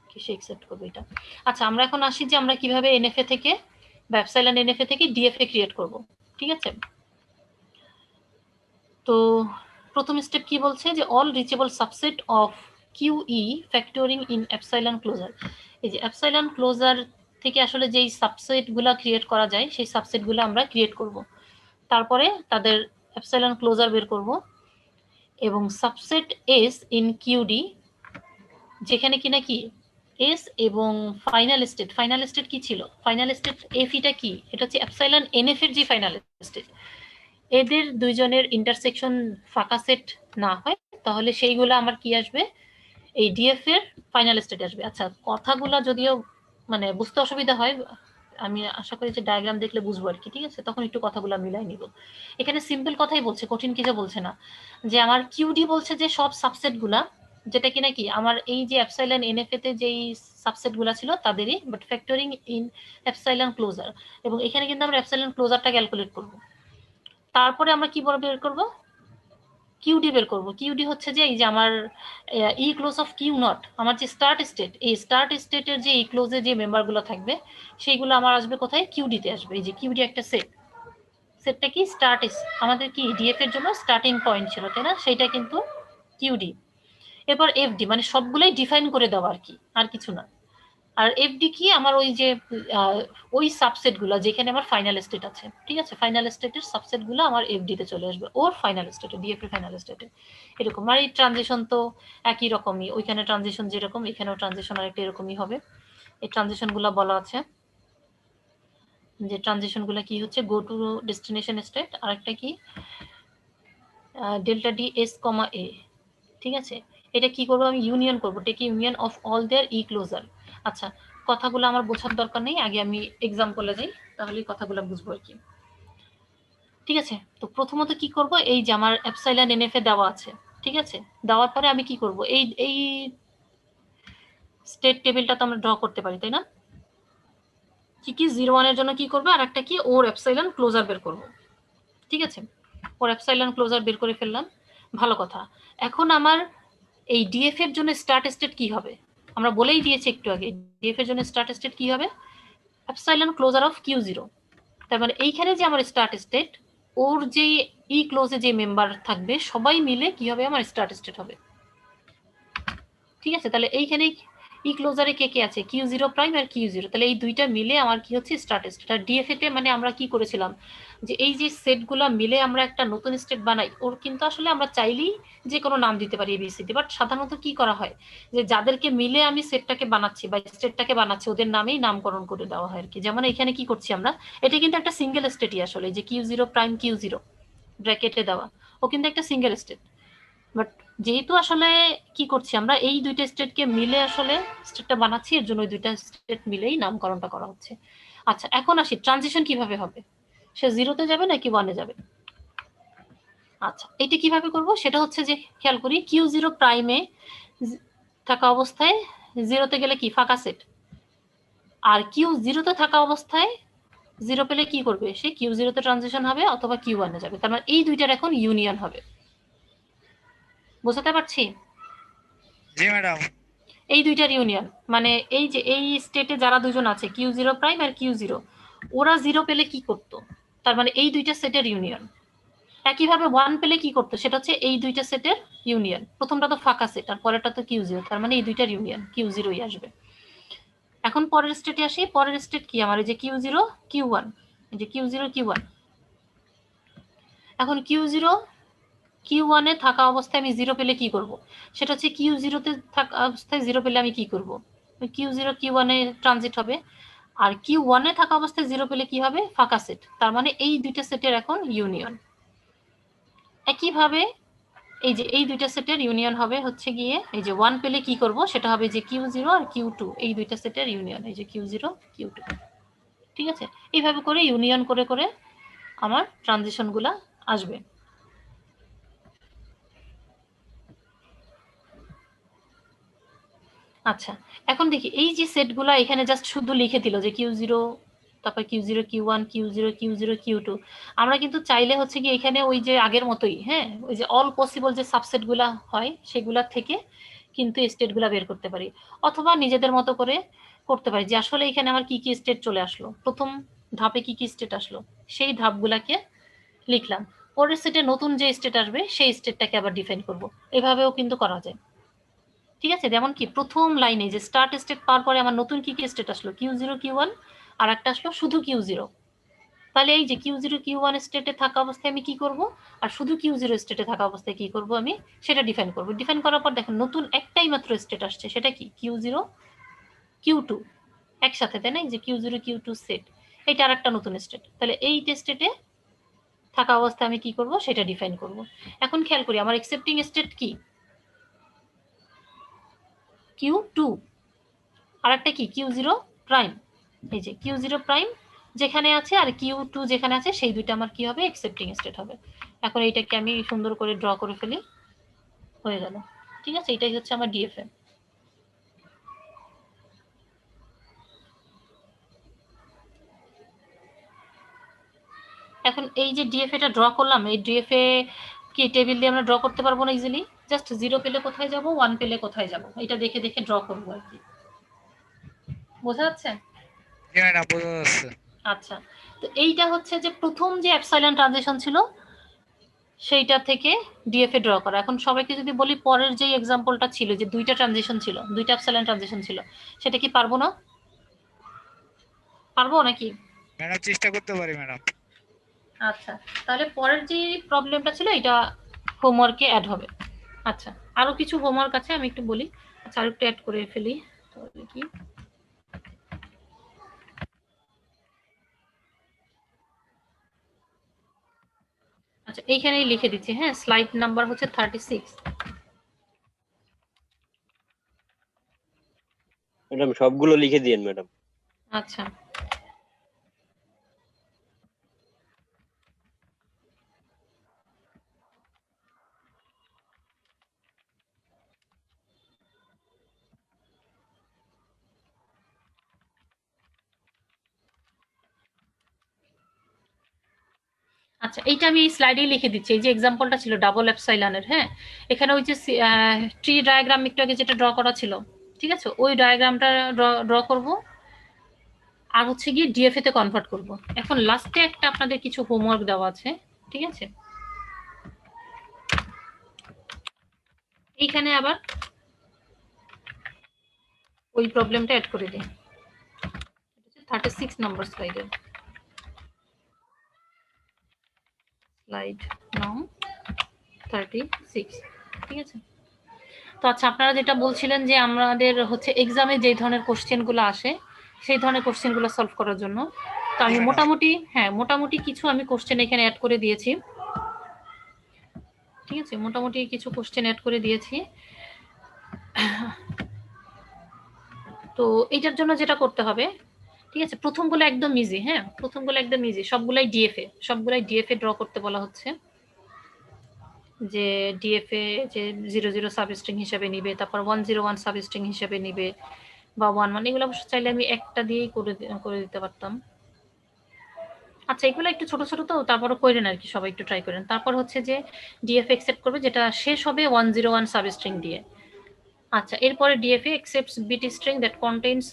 কি সে একসেপ্ট করবে এটা। আচ্ছা, আমরা এখন আসি যে আমরা কিভাবে এনএফএ থেকে বা এপসাইলন এনএফএ থেকে ডিএফএ ক্রিয়েট করব। ঠিক আছে, তো প্রথম স্টেপ কি বলছে যে all reachable subset of QE factoring in epsilon closure. এই যে এপসাইলন ক্লোজার থেকে আসলে যেই সাবসেটগুলো ক্রিয়েট করা যায় সেই সাবসেটগুলো আমরা ক্রিয়েট করব, তারপরে তাদের এপসাইলন ক্লোজার বের করব, এবং সাবসেট এস ইন কিউডি, যেখানে কিনা কি এস এবং ফাইনাল স্টেট কি ছিল, ফাইনাল স্টেট এফ এটা কি, এটা হচ্ছে এপসাইলন এনএফ এর যে ফাইনাল স্টেট, এদের দুইজনের ইন্টারসেকশন ফাঁকা সেট না হয় তাহলে সেইগুলো আমার কি আসবে, এই ডিএফ এর ফাইনাল স্টেট আসবে। আচ্ছা, কথাগুলো যদিও মানে বুঝতে অসুবিধা হয়, আমি আশা করি যে ডায়াগ্রাম দেখলে বুঝবো আর কি। ঠিক আছে, তখন একটু কথাগুলো মিলাই নিব। এখানে সিম্পল কথাই বলছে, কঠিন কিছু বলছে না। যে আমার কিউডি বলছে যে সব সাবসেটগুলা, যেটা কিনা কি আমার এই যে এপসাইলন এনএফএ তে যেই সাবসেটগুলো ছিল তাদেরই, but factoring in epsilon closure, এবং এখানে কিন্তু আমরা এপসাইলন ক্লোজারটা ক্যালকুলেট করব। তারপরে আমরা কি বের করব, কিউডি বের করব। কিউডি হচ্ছে যে এই যে আমার ই ক্লোজ অফ কিউ নট, আমার যে স্টার্ট স্টেট, এই স্টার্ট স্টেটের যে ই ক্লোজে যে মেম্বারগুলো থাকবে সেইগুলো আমার আসবে কোথায়, কিউডিতে আসবে। এই যে কিউডি একটা সেট, সেটটা কি স্টার্ট, আমাদের কি ডিএফ এর জন্য স্টার্টিং পয়েন্ট ছিল, তাই না, সেইটা কিন্তু কিউডি। এরপর এফডি মানে সবগুলোই ডিফাইন করে দেওয়া আর কি, আর কিছু না। আর এফডি কি আমার ওই যে ওই সাবসেটগুলো যেখানে আমার ফাইনাল স্টেট আছে, ঠিক আছে, ফাইনাল স্টেটের সাবসেটগুলো আমার এফডি তে চলে আসবে, ওর ফাইনাল স্টেটে, ডিএফ এর ফাইনাল স্টেটে। এরকম আর এই ট্রানজিশন তো একই রকমই, ওইখানে ট্রানজিশন যেরকম এখানেও ট্রানজিশন আর একটা এরকমই হবে। এই ট্রানজিশনগুলো বলা আছে যে ট্রানজিশনগুলো কি হচ্ছে, গো টু ডেস্টিনেশন স্টেট, আর একটা কি delta D S comma A. ঠিক আছে, এটা কি করবো আমি, ইউনিয়ন করবো, take union of all their E closure. আচ্ছা, কথাগুলো আমার বোঝার দরকার নেই, আগে আমি এক্সাম্পলে যাই, তাহলে কথাগুলো বুঝবো আর কি। ঠিক আছে, তো প্রথমত কি করব, এই যে আমার এপসাইলন এনএফ এ দেওয়া আছে, ঠিক আছে, দেওয়ার পরে আমি কি করব, এই এই স্টেট টেবিলটা তো আমরা ড্র করতে পারি, তাই না, কি কি 0 1 এর জন্য কি করবে, আর একটা কি ওর এপসাইলন ক্লোজার বের করব। ঠিক আছে, ওর এপসাইলন ক্লোজার বের করে ফেললাম, ভালো কথা। এখন আমার এই ডিএফ এর জন্য স্টার্ট স্টেট কি হবে, আমরা বলেই দিয়েছি একটু আগে, ডিএফ এর জন্য স্টার্ট স্টেট কি হবে, epsilon closure of Q zero. তার মানে এইখানে যে আমার স্টার্ট স্টেট, ওর যে ই ক্লোজে যে মেম্বার থাকবে সবাই মিলে কি হবে, আমার স্টার্ট স্টেট হবে। ঠিক আছে, তাহলে এইখানে ই ক্লোজারে কে কে আছে, কিউ জিরো প্রাইম আর কিউ জিরো, তাহলে এই দুইটা মিলে আমার কি হচ্ছে স্টার্ট স্টেট। আর ডিএফএ তে মানে আমরা কি করেছিলাম, যে এই যে সেটগুলো মিলে আমরা একটা নতুন স্টেট বানাই, ওর কিন্তু আসলে আমরা চাইলেই যে কোনো নাম দিতে পারি এবিসিডি, বাট সাধারণত কি করা হয়, যে যাদেরকে মিলে আমি সেটটাকে বানাচ্ছি বা স্টেটটাকে বানাচ্ছি ওদের নামেই নামকরণ করে দেওয়া হয় আর কি। যেমন এখানে কি করছি আমরা, এটা কিন্তু একটা সিঙ্গেল স্টেটই আসলে, যে q zero prime q zero ব্র্যাকেটে দেওয়া, ও কিন্তু একটা সিঙ্গেল স্টেট। বাট যেহেতু আসলে কি করছি আমরা, এই দুইটা স্টেটকে মিলে আসলে স্টেটটা বানাচ্ছি, এর জন্য ওই দুইটা স্টেট মিলেই নামকরণটা করা হচ্ছে। আচ্ছা, এখন আসি ট্রানজিশন কিভাবে হবে, সে 0-তে যাবে নাকি 1-এ যাবে। আচ্ছা, এটা কিভাবে করব, সেটা হচ্ছে যে খেয়াল করি, কিউ জিরো প্রাইমে থাকা অবস্থায় 0-তে গেলে কি ফাঁকা সেট, আর কিউ 0-তে থাকা অবস্থায় 0 পেলে কি করবে, সে কিউ 0-তে ট্রানজিশন হবে অথবা কিউ 1-এ যাবে। তার মানে এই দুইটার এখন ইউনিয়ন হবে, বোঝাতে পারছি। জি ম্যাডাম। এই দুইটার ইউনিয়ন মানে এই যে এই স্টেটে যারা দুজন আছে কিউ জিরো প্রাইম আর কিউ জিরো, ওরা 0 পেলে কি করতো, তার মানে এই দুইটা সেটের ইউনিয়ন। একইভাবে 1 পেলে কি করতো, সেটা হচ্ছে এই দুইটা সেটের ইউনিয়ন। প্রথমটা তো ফাঁকা সেট আর পরেরটা তো কিউ জিরো, তার মানে এই দুইটার ইউনিয়ন, কিউ জিরোই আসবে। এখন পরের স্টেটে আসি, পরের স্টেট কি আমার, এই যে কিউ জিরো কিউ ওয়ান, এই যে কিউ জিরো কিউ ওয়ান। এখন কিউ জিরো কিউ ওয়ানে থাকা অবস্থায় আমি 0 পেলে কি করব, সেটা হচ্ছে কিউ জিরোতে থাকা অবস্থায় 0 পেলে আমি কি করব, কিউ জিরো কিউ ওয়ানে ট্রানজিট হবে। আর Q1 এ থাকা অবস্থায় 0 পেলে কি হবে? ফাঁকা সেট। তার মানে এই দুইটা সেটের এখন ইউনিয়ন। একইভাবে এই যে এই দুইটা সেটের ইউনিয়ন হবে হচ্ছে গিয়ে এই যে 1 পেলে কি করব সেটা হবে যে Q0 আর Q2 এই দুইটা সেটের ইউনিয়ন, এই যে Q0 Q2। ঠিক আছে, এইভাবে করে ইউনিয়ন করে করে আমার ট্রানজিশনগুলা আসবে। আচ্ছা, এখন দেখি এই যে সেটগুলা এখানে জাস্ট শুধু লিখে দিল যে Q0, তারপর Q0 Q1 Q0 Q0 Q2। আমরা কিন্তু চাইলে হচ্ছে কি এখানে ওই যে আগের মতোই, হ্যাঁ, ওই যে অল পসিবল যে সাবসেটগুলা হয় সেগুলা থেকে কিন্তু স্টেটগুলা বের করতে পারি, অথবা নিজেদের মতো করে করতে পারি যে আসলে এখানে আমার কি কি স্টেট চলে আসলো, প্রথম ধাপে কি কি স্টেট আসলো সেই ধাপগুলাকে লিখলাম, পরের সেটে নতুন যে স্টেট আসবে সেই স্টেটটাকে আবার ডিফাইন করব। এভাবেও কিন্তু করা যায়। ঠিক আছে, যেমন কি প্রথম লাইনে যে স্টার্ট স্টেট পাওয়ার পরে আমার নতুন কি কি স্টেট আসলো, Q0 Q1, আর একটা আসলো শুধু Q0। তাহলে এই যে Q0 Q1 স্টেটে থাকা অবস্থায় আমি কি করব, আর শুধু Q0 স্টেটে থাকা অবস্থায় কি করব আমি সেটা ডিফাইন করব। ডিফাইন করার পর দেখেন নতুন একটাই মাত্র স্টেট আসছে, সেটা কি Q0 Q2 একসাথে, তাই না? এই যে Q0 Q2 সেট, এটা আর একটা নতুন স্টেট। তাহলে এই স্টেটে থাকা অবস্থায় আমি কি করব সেটা ডিফাইন করব। এখন খেয়াল করি আমার এক্সেপ্টিং স্টেট কি, Q2, আর একটা কি Q0 প্রাইম। এই যে Q0 প্রাইম যেখানে আছে আর Q2 যেখানে আছে সেই দুইটা আমার কি হবে, অ্যাকসেপ্টিং স্টেট হবে। এখন এইটাকে আমি সুন্দর করে ড্র করে ফেলি, হয়ে গেল। ঠিক আছে, এটাই হচ্ছে আমার ডিএফএ। এখন এই যে ডিএফএটা ড্র করলাম, এই ডিএফএ কি টেবিল দিয়ে আমরা ড্র করতে পারবো না ইজিলি? জাস্ট 0 পেলে কোথায় যাব, 1 পেলে কোথায় যাব, এটা দেখে দেখে ড্র করবো আর কি। বোঝা যাচ্ছে? জি ম্যাডাম, বোঝা যাচ্ছে। আচ্ছা, তো এইটা হচ্ছে যে প্রথম যে অ্যাপসাইলন ট্রানজিশন ছিল সেইটা থেকে ডিএফএ ড্র করা। এখন সবাইকে যদি বলি পরের যে এক্সাম্পলটা ছিল যে দুইটা ট্রানজিশন ছিল, দুইটা অ্যাপসাইলন ট্রানজিশন ছিল, সেটা কি পারবো না? পারবো নাকি? ম্যাডাম চেষ্টা করতে পারি ম্যাডাম। আচ্ছা, তাহলে পরের যে প্রবলেমটা ছিল এটা হোমওয়ার্কে অ্যাড হবে। আচ্ছা, আরো কিছু হোমওয়ার্ক আছে, আমি একটু বলি। আচ্ছা, আরো একটু অ্যাড করে ফেলি তাহলে কি। আচ্ছা, এইখানেই লিখে দিচ্ছি, হ্যাঁ, স্লাইড নাম্বার হচ্ছে 36। ম্যাডাম সবগুলো লিখে দিয়েন ম্যাডাম। আচ্ছা, আচ্ছা, এইটা আমি স্লাইডেই লিখে দিচ্ছি। এই যে এক্সাম্পলটা ছিল ডাবল অ্যাপসাইলনের, হ্যাঁ, এখানে ওই যে ট্রি ডায়াগ্রাম একটু আগে যেটা ড্র করা ছিল, ঠিক আছে, ওই ডায়াগ্রামটা ড্র করব, আর হচ্ছে গিয়ে ডিএফএ তে কনভার্ট করব। এখন লাস্টে একটা আপনাদের কিছু হোমওয়ার্ক দেওয়া আছে, ঠিক আছে? এইখানে আবার ওই প্রবলেমটা অ্যাড করে দিই। 36 নম্বর স্লাইডে, স্লাইড নং 36, ঠিক আছে? তো আচ্ছা, আপনারা যেটা বলছিলেন যে আমাদের হচ্ছে এক্সামে যে ধরনের কোশ্চেনগুলো আসে সেই ধরনের কোশ্চেনগুলো সলভ করার জন্য, তো আমি মোটামুটি, হ্যাঁ, মোটামুটি কিছু আমি কোশ্চেন এখানে অ্যাড করে দিয়েছি। ঠিক আছে, মোটামুটি কিছু কোশ্চেন অ্যাড করে দিয়েছি। তো এইটার জন্য যেটা করতে হবে, ঠিক আছে, প্রথমগুলো একদম ইজি, হ্যাঁ, প্রথমগুলো একদম ইজি, সবগুলাই ডিএফএ ড্র করতে বলা হচ্ছে। যে ডিএফএ যে 00 সাবস্ট্রিং হিসেবে নিবে, তারপর 101 সাবস্ট্রিং হিসেবে নিবে, বা 11, এগুলো অবশ্য চাইলে আমি একটা দিয়েই করে দিতে পারতাম। আচ্ছা, এগুলো একটু ছোট ছোট, তো তারপরে করেন আর কি, সবাই একটু ট্রাই করেন। তারপর হচ্ছে যে ডিএফএ অ্যাকসেপ্ট করবে যেটা শেষ হবে 101 সাবস্ট্রিং দিয়ে। আচ্ছা, এরপরে DFA accepts bit string that contains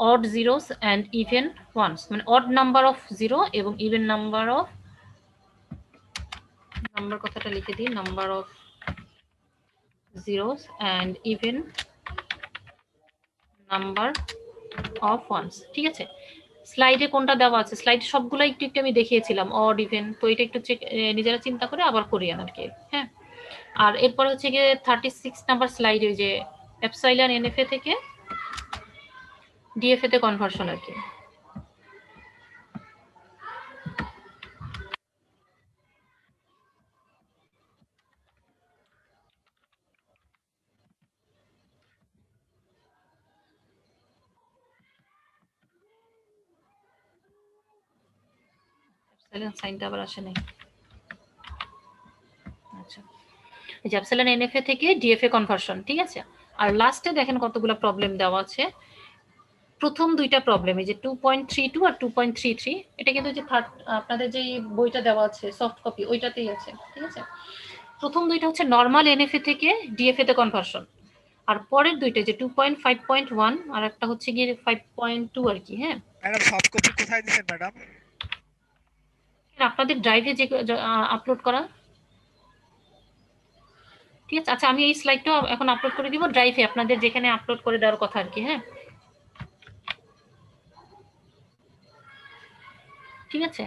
odd zeros and even ones, মানে অড নাম্বার অফ জিরো এবং ইভেন নাম্বার অফ, নাম্বার কথাটা লিখে দিই, number of zeros and even number of ones. ঠিক আছে, স্লাইডে কোনটা দেওয়া আছে, স্লাইডে সবগুলো একটু একটু আমি দেখিয়েছিলাম, অড ইভেন, তো এটা একটু নিজেরা চিন্তা করে আবার করিয়েন আর কি, হ্যাঁ। আর এরপর হচ্ছে গিয়ে 36 নাম্বার স্লাইডে যে এপসাইলন এনএফএ থেকে ডিএফএ তে কনভার্সন আর কি, এপসাইলন সাইনটা আবার আসে নাই। আচ্ছা, এই যে এপসাইলন এনএফএ থেকে ডিএফএ কনভার্সন, ঠিক আছে। আর লাস্টে দেখেন কতগুলো প্রবলেম দেওয়া আছে। প্রথম দুইটা প্রবলেম, এই যে 2.32 আর 2.33, এটা কিন্তু যে থার্ড আপনাদের যে বইটা দেওয়া আছে সফট কপি ওইটাতেই আছে, ঠিক আছে। প্রথম দুইটা হচ্ছে নর্মাল এনএফএ থেকে ডিএফএ তে কনভার্সন, আর পরের দুইটা যে 2.5.1 আর একটা হচ্ছে গিয়ে 5.2 আর কি। হ্যাঁ ম্যাডাম সফট কপি কোথায় দিবেন ম্যাডাম? আপনাদের ড্রাইভে যে আপলোড করা, ঠিক আছে। আচ্ছা আমি এই স্লাইডটা এখন আপলোড করে দিব ড্রাইভে, আপনাদের যেখানে আপলোড করে দেওয়ার কথা আর কি। হ্যাঁ ঠিক আছে,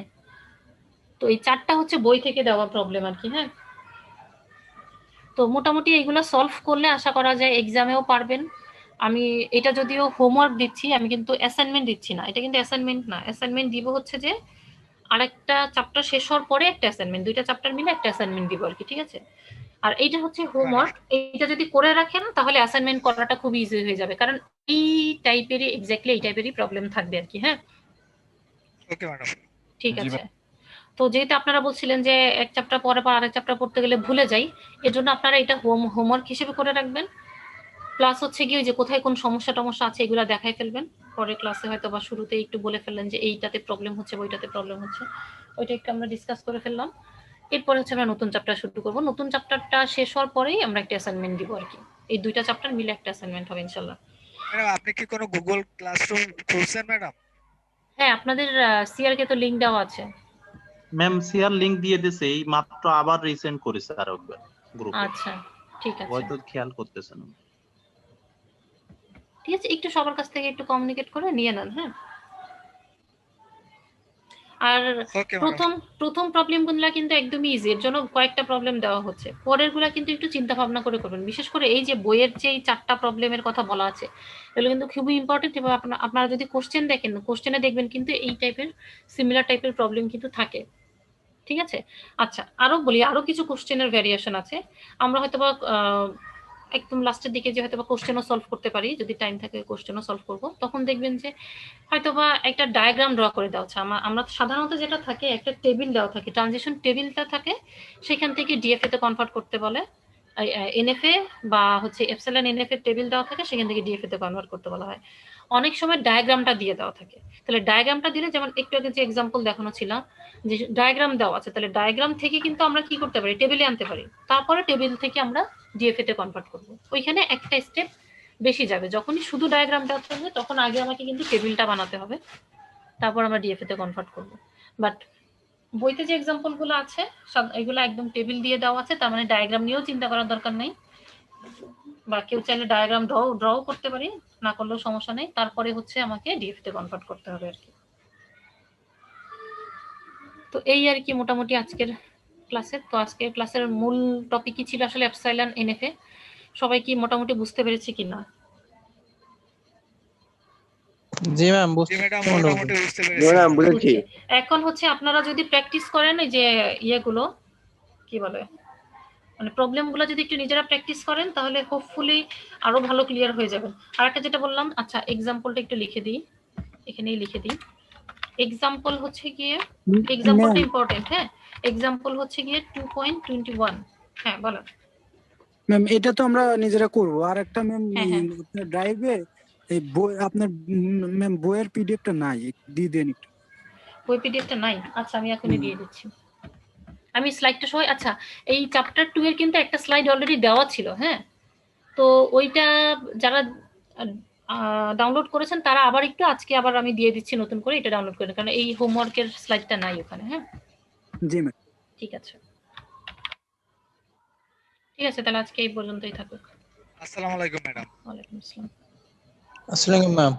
তো এই চারটা হচ্ছে বই থেকে দেওয়া প্রবলেম আর কি। হ্যাঁ তো মোটামুটি এইগুলো সলভ করলে আশা করা যায় এক্সামেও পারবেন। আমি এটা যদিও হোমওয়ার্ক দিচ্ছি, আমি কিন্তু অ্যাসাইনমেন্ট দিচ্ছি না, এটা কিন্তু অ্যাসাইনমেন্ট না। অ্যাসাইনমেন্ট দিব হচ্ছে যে আরেকটা চ্যাপ্টার শেষ হওয়ার পরে একটা অ্যাসাইনমেন্ট, দুইটা চ্যাপ্টার মিলে একটা অ্যাসাইনমেন্ট দিব আর কি, ঠিক আছে। আর এইটা হচ্ছে হোমওয়ার্ক, এইটা যদি করে রাখেন তাহলে অ্যাসাইনমেন্ট করাটা খুব ইজি হয়ে যাবে, কারণ এই টাইপেরই এক্স্যাক্টলি এই টাইপেরই প্রবলেম থাকবে আর কি। হ্যাঁ ওকে ম্যাডাম। ঠিক জি আছে। তো যেহেতু আপনারা বলছিলেন যে এক চ্যাপ্টার পরে পর আরেক চ্যাপ্টার পড়তে গেলে ভুলে যাই, এর জন্য আপনারা এটা হোমওয়ার্ক হিসেবে করে রাখবেন। প্লাস হচ্ছে কি ওই যে কোথায় কোন সমস্যা টমস্যা আছে এগুলো দেখাই ফেলবেন, পরে ক্লাসে হয়তো বা শুরুতে একটু বলে ফেললেন যে এইটাতে প্রবলেম হচ্ছে ওইটাতে প্রবলেম হচ্ছে, ওইটা একটু আমরা ডিসকাস করে ফেললাম। এরপরে হচ্ছে আমরা নতুন চ্যাপ্টার শুরু করবো, নতুন চ্যাপ্টারটা শেষ হওয়ার পরেই আমরা একটা অ্যাসাইনমেন্ট দিব আর কি। এই দুইটা চ্যাপ্টার মিলে একটা অ্যাসাইনমেন্ট হবে ইনশাল্লাহ। ম্যাডাম আপনি কি কোনো গুগল ক্লাসরুম খুলছেন ম্যাডাম? হ্যাঁ আপনাদের সিআর কে তো লিংক দেওয়া আছে। ম্যাম শেয়ার লিংক দিয়ে দিয়েছে, এই মাত্র আবার রিসেন্ড করেছে আর একবার গ্রুপে, আচ্ছা ঠিক আছে, হয়তো খেয়াল করতেছেন না। ঠিক আছে, একটু সবার কাছ থেকে একটু কমিউনিকেট করে নিয়ে নেন। হ্যাঁ আর ওকে ম্যাডাম। প্রথম প্রবলেমগুলো কিন্তু একদমই ইজি, এর জন্য কয়েকটা প্রবলেম দেওয়া হচ্ছে। পরের গুলা কিন্তু একটু চিন্তা ভাবনা করে করবেন, বিশেষ করে এই যে বইয়ের যে চারটা প্রবলেমের কথা বলা আছে এগুলো কিন্তু খুবই ইম্পর্টেন্ট। এবং আপনারা যদি কোশ্চেন দেখেন, কোশ্চেনে দেখবেন কিন্তু এই টাইপের সিমিলার টাইপের প্রবলেম কিন্তু থাকে, ঠিক আছে। আচ্ছা আরো বলি, আরো কিছু কোশ্চেনের ভ্যারিয়েশন আছে, আমরা হয়তোবা একদম লাস্টের দিকে যে হয়তোবা কোশ্চেনও সলভ করতে পারি, যদি টাইম থাকে কোশ্চেনও সলভ করব, তখন দেখবেন যে হয়তোবা একটা ডায়াগ্রাম ড্র করে দেওয়া হচ্ছে। আমরা সাধারণত যেটা থাকে একটা টেবিল দেওয়া থাকে, ট্রানজিশন টেবিলটা থাকে, সেখান থেকে ডিএফএ তে কনভার্ট করতে বলে, এনএফএ বা হচ্ছে এপসাইলন এনএফএ টেবিল দেওয়া থাকে, সেখান থেকে ডিএফএ তে কনভার্ট করতে বলা হয়। অনেক সময় ডায়াগ্রামটা দিয়ে দেওয়া থাকে, তাহলে ডায়াগ্রামটা দিলে, যেমন একটু আগে যে এক্সাম্পল দেখানো ছিল যে ডায়াগ্রাম দেওয়া আছে, তাহলে ডায়াগ্রাম থেকে কিন্তু আমরা কি করতে পারি, টেবিলে আনতে পারি, তারপরে টেবিল থেকে আমরা ডিএফএ তে কনভার্ট করব। ওইখানে একটা স্টেপ বেশি যাবে, যখনই শুধু ডায়াগ্রামটা থাকবে তখন আগে আমাকে কিন্তু টেবিলটা বানাতে হবে, তারপর আমরা ডিএফএ তে কনভার্ট করব। বাট বইতে যে এক্সাম্পল গুলো আছে এগুলো একদম টেবিল দিয়ে দেওয়া আছে, তার মানে ডায়াগ্রাম নিয়েও চিন্তা করার দরকার নেই, বা কেউ চাইলে ডায়াগ্রাম ড্র করতে পারি, না করলেও সমস্যা নেই। তারপরে হচ্ছে আমাকে ডিএফএ তে কনভার্ট করতে হবে আর কি। তো এই আর কি মোটামুটি আজকের ক্লাসের। তো আজকের ক্লাসের মূল টপিকই ছিল আসলে এপসাইলন এনএফএ। সবাই কি মোটামুটি বুঝতে পেরেছে কিনা? জি ম্যাম জি ম্যাডাম বুঝতে মোটামুটি বুঝতে পেরেছি ম্যাডাম ম্যাডাম। বুঝেছি। এখন হচ্ছে আপনারা যদি প্র্যাকটিস করেন এই যে ইয়েগুলো কি বলে, মানে প্রবলেমগুলো যদি একটু নিজেরা প্র্যাকটিস করেন তাহলে হোপফুলি আরো ভালো ক্লিয়ার হয়ে যাবেন। আর একটা যেটা বললাম, আচ্ছা এক্সাম্পলটা একটু লিখে দিই, এখানেই লিখে দিই। এক্সাম্পল হচ্ছে গিয়ে, এক্সাম্পলটা ইম্পর্টেন্ট। হ্যাঁ এক্সাম্পল হচ্ছে গিয়ে 2.21। হ্যাঁ বলো ম্যাম, এটা তো আমরা নিজেরা করব। আর একটা ম্যাম, হ্যাঁ, হ্যাঁ। আপনার ড্রাইভে এই বই, আপনার ম্যাম বইয়ের পিডিএফটা নাই, দিয়ে দেন একটু। বই পিডিএফটা নাই? আচ্ছা আমি এখনই দিয়ে দিচ্ছি। আমি স্লাইডটা সবাই, আচ্ছা এই চ্যাপ্টার 2 এর কিন্তু একটা স্লাইড অলরেডি দেওয়া ছিল। হ্যাঁ তো ওইটা যারা ডাউনলোড করেছেন তারা আবার একটু আজকে আবার আমি দিয়ে দিচ্ছি নতুন করে, এটা ডাউনলোড করে, কারণ এই হোমওয়ার্কের স্লাইডটা নাই ওখানে। হ্যাঁ জি ম্যাম। ঠিক আছে, ঠিক আছে, তাহলে আজকে এই পর্যন্তই থাকুক। আসসালামু আলাইকুম ম্যাডাম। ওয়ালাইকুম আসসালাম। আসসালামু আলাইকুম ম্যাম।